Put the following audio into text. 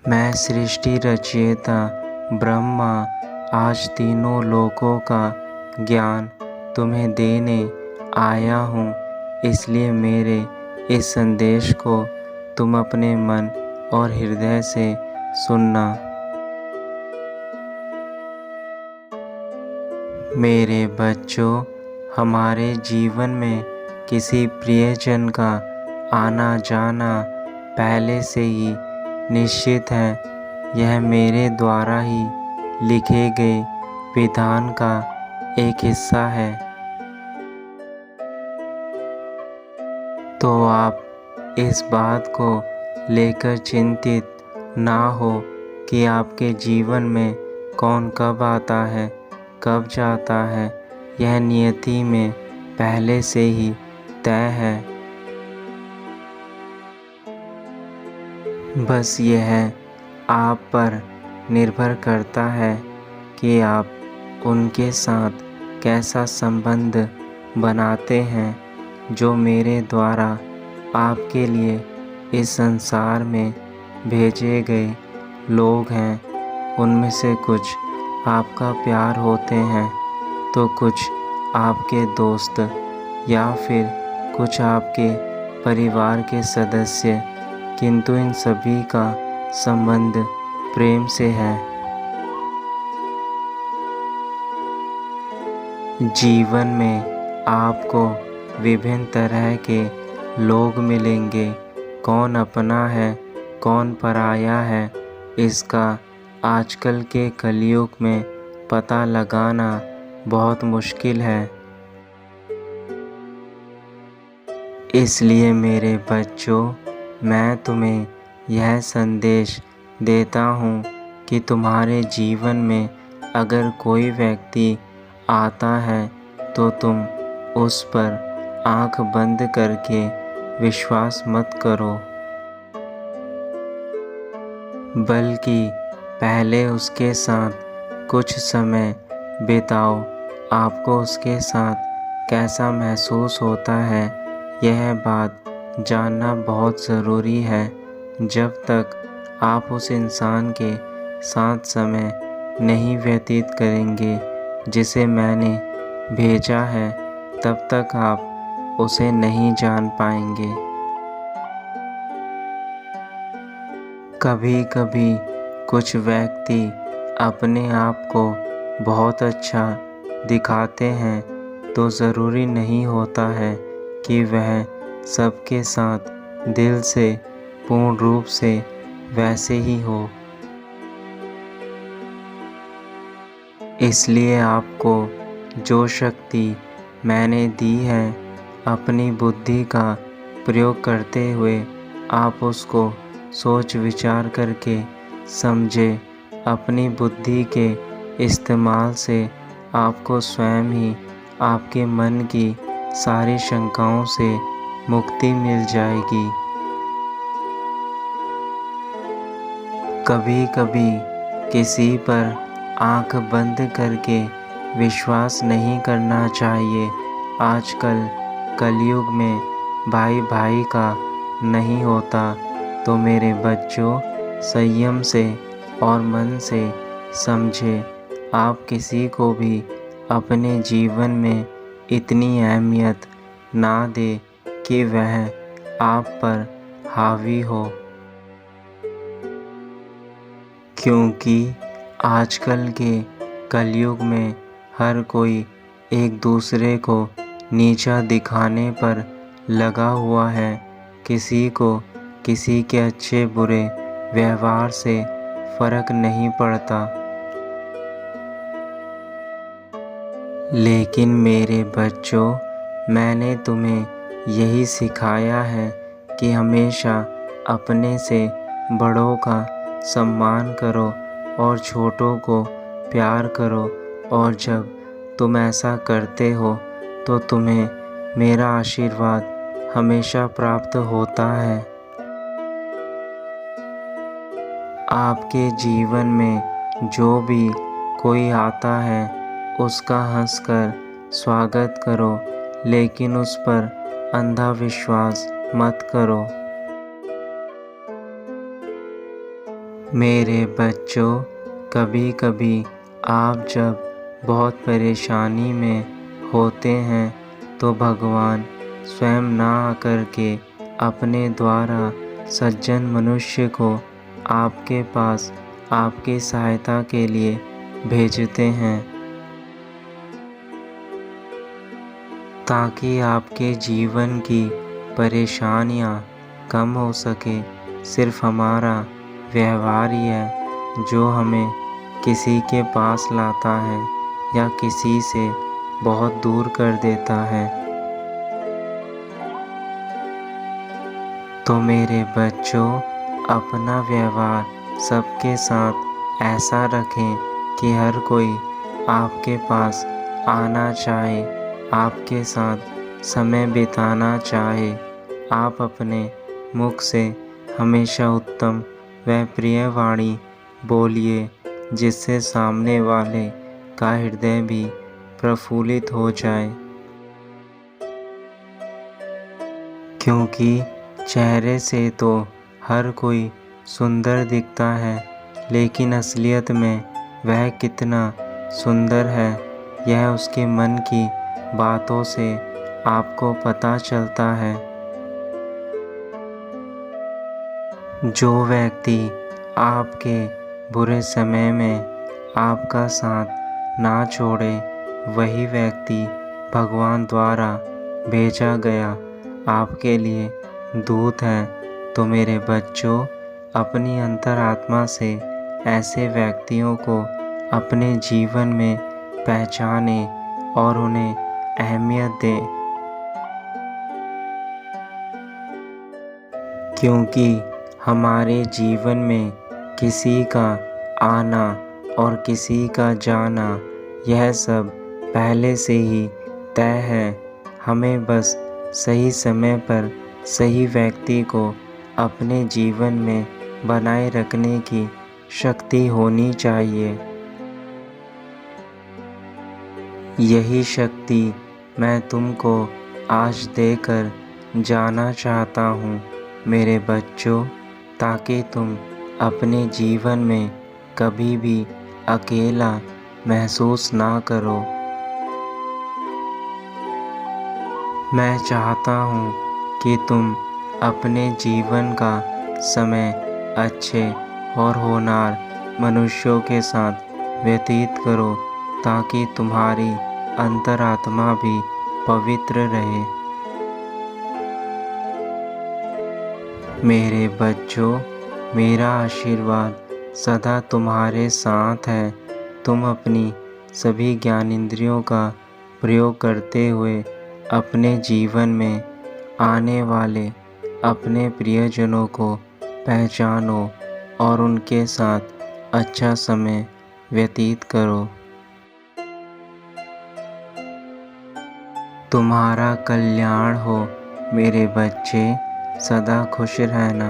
मैं सृष्टि रचयिता ब्रह्मा आज तीनों लोकों का ज्ञान तुम्हें देने आया हूँ। इसलिए मेरे इस संदेश को तुम अपने मन और हृदय से सुनना। मेरे बच्चों, हमारे जीवन में किसी प्रियजन का आना जाना पहले से ही निश्चित है। यह मेरे द्वारा ही लिखे गए विधान का एक हिस्सा है। तो आप इस बात को लेकर चिंतित ना हो कि आपके जीवन में कौन कब आता है, कब जाता है। यह नियति में पहले से ही तय है। बस यह आप पर निर्भर करता है कि आप उनके साथ कैसा संबंध बनाते हैं। जो मेरे द्वारा आपके लिए इस संसार में भेजे गए लोग हैं, उनमें से कुछ आपका प्यार होते हैं, तो कुछ आपके दोस्त या फिर कुछ आपके परिवार के सदस्य, किंतु इन सभी का संबंध प्रेम से है। जीवन में आपको विभिन्न तरह के लोग मिलेंगे। कौन अपना है, कौन पराया है, इसका आजकल के कलयुग में पता लगाना बहुत मुश्किल है। इसलिए मेरे बच्चों, मैं तुम्हें यह संदेश देता हूँ कि तुम्हारे जीवन में अगर कोई व्यक्ति आता है तो तुम उस पर आँख बंद करके विश्वास मत करो, बल्कि पहले उसके साथ कुछ समय बिताओ। आपको उसके साथ कैसा महसूस होता है, यह बात जानना बहुत ज़रूरी है। जब तक आप उस इंसान के साथ समय नहीं व्यतीत करेंगे जिसे मैंने भेजा है, तब तक आप उसे नहीं जान पाएंगे। कभी कभी कुछ व्यक्ति अपने आप को बहुत अच्छा दिखाते हैं, तो ज़रूरी नहीं होता है कि वह सबके साथ दिल से पूर्ण रूप से वैसे ही हो। इसलिए आपको जो शक्ति मैंने दी है, अपनी बुद्धि का प्रयोग करते हुए आप उसको सोच विचार करके समझे। अपनी बुद्धि के इस्तेमाल से आपको स्वयं ही आपके मन की सारी शंकाओं से मुक्ति मिल जाएगी। कभी कभी किसी पर आँख बंद करके विश्वास नहीं करना चाहिए। आजकल कलयुग में भाई भाई का नहीं होता। तो मेरे बच्चों, संयम से और मन से समझे। आप किसी को भी अपने जीवन में इतनी अहमियत ना दे कि वह आप पर हावी हो, क्योंकि आजकल के कलयुग में हर कोई एक दूसरे को नीचा दिखाने पर लगा हुआ है। किसी को किसी के अच्छे बुरे व्यवहार से फर्क नहीं पड़ता। लेकिन मेरे बच्चों, मैंने तुम्हें यही सिखाया है कि हमेशा अपने से बड़ों का सम्मान करो और छोटों को प्यार करो। और जब तुम ऐसा करते हो तो तुम्हें मेरा आशीर्वाद हमेशा प्राप्त होता है। आपके जीवन में जो भी कोई आता है, उसका हंसकर स्वागत करो, लेकिन उस पर अंधा विश्वास मत करो। मेरे बच्चों, कभी कभी आप जब बहुत परेशानी में होते हैं तो भगवान स्वयं ना आकर के अपने द्वारा सज्जन मनुष्य को आपके पास आपकी सहायता के लिए भेजते हैं, ताकि आपके जीवन की परेशानियां कम हो सके। सिर्फ हमारा व्यवहार ही है जो हमें किसी के पास लाता है या किसी से बहुत दूर कर देता है। तो मेरे बच्चों, अपना व्यवहार सबके साथ ऐसा रखें कि हर कोई आपके पास आना चाहे, आपके साथ समय बिताना चाहे। आप अपने मुख से हमेशा उत्तम व प्रिय वाणी बोलिए, जिससे सामने वाले का हृदय भी प्रफुल्लित हो जाए। क्योंकि चेहरे से तो हर कोई सुंदर दिखता है, लेकिन असलियत में वह कितना सुंदर है यह उसके मन की बातों से आपको पता चलता है। जो व्यक्ति आपके बुरे समय में आपका साथ ना छोड़े, वही व्यक्ति भगवान द्वारा भेजा गया आपके लिए दूत है। तो मेरे बच्चों, अपनी अंतरात्मा से ऐसे व्यक्तियों को अपने जीवन में पहचाने और उन्हें अहमियत दें, क्योंकि हमारे जीवन में किसी का आना और किसी का जाना यह सब पहले से ही तय है। हमें बस सही समय पर सही व्यक्ति को अपने जीवन में बनाए रखने की शक्ति होनी चाहिए। यही शक्ति मैं तुमको आज देकर जाना चाहता हूँ मेरे बच्चों, ताकि तुम अपने जीवन में कभी भी अकेला महसूस ना करो। मैं चाहता हूँ कि तुम अपने जीवन का समय अच्छे और होनहार मनुष्यों के साथ व्यतीत करो, ताकि तुम्हारी अंतरात्मा भी पवित्र रहे। मेरे बच्चों, मेरा आशीर्वाद सदा तुम्हारे साथ है। तुम अपनी सभी ज्ञानेंद्रियों का प्रयोग करते हुए अपने जीवन में आने वाले अपने प्रियजनों को पहचानो और उनके साथ अच्छा समय व्यतीत करो। तुम्हारा कल्याण हो मेरे बच्चे, सदा खुश रहना।